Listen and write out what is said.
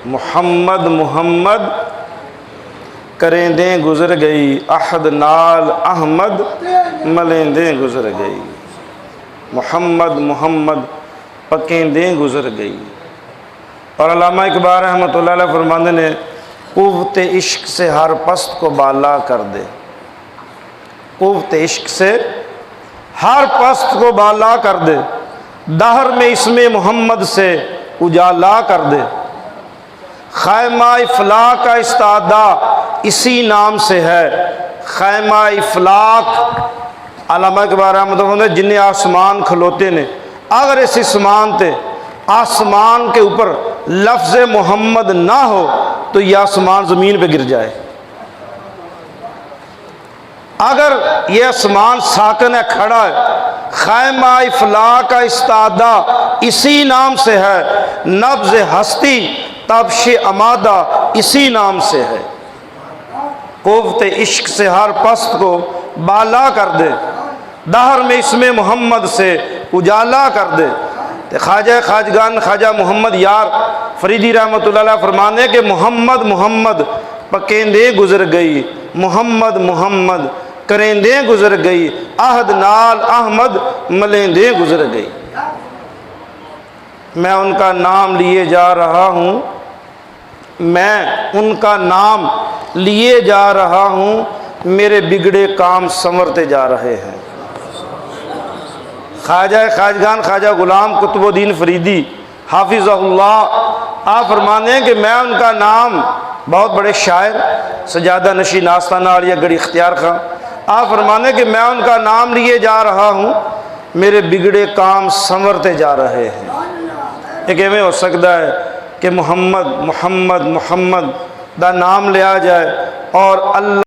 محمد محمد کریندیں گزر گئی، عہد نال احمد ملیندیں گزر گئی، محمد محمد پکیندیں گزر گئی۔ اور علامہ اقبال رحمۃ اللہ علیہ فرماندے نے قوت عشق سے ہر پست کو بالا کر دے، قوت عشق سے ہر پست کو بالا کر دے، دہر میں اسم محمد سے اجالا کر دے، خیمہ افلاح کا استعدہ اسی نام سے ہے، خیمہ افلاق علامہ اقبال رحمۃ اللہ نے جن آسمان کھلوتے نے، اگر اس آسمان کے اوپر لفظ محمد نہ ہو تو یہ آسمان زمین پہ گر جائے۔ اگر یہ آسمان ساکن ہے، کھڑا ہے، خیمہ افلاح کا استعدہ اسی نام سے ہے، نبض ہستی تبش امادہ اسی نام سے ہے، قوت عشق سے ہر پست کو بالا کر دے، دہر میں اسم محمد سے اجالا کر دے۔ خواجہ خواجگان خواجہ محمد یار فریدی رحمۃ اللہ علیہ فرمانے کہ محمد محمد پکیندیں گزر گئی، محمد محمد کریندیں گزر گئی، عہد نال احمد ملیندیں گزر گئی۔ میں ان کا نام لیے جا رہا ہوں، میں ان کا نام لیے جا رہا ہوں، میرے بگڑے کام سنورتے جا رہے ہیں۔ خواجہ خواجگان خواجہ غلام قطب الدین فریدی حافظہ اللہ آپ فرمانے ہیں کہ میں ان کا نام، بہت بڑے شاعر سجادہ نشین آستانہ عالیہ گڑھی اختیار خان، آپ فرمانے کہ میں ان کا نام لیے جا رہا ہوں، میرے بگڑے کام سنورتے جا رہے ہیں۔ ایک ایویں ہو سکتا ہے کہ محمد محمد محمد دا نام لیا جائے اور اللہ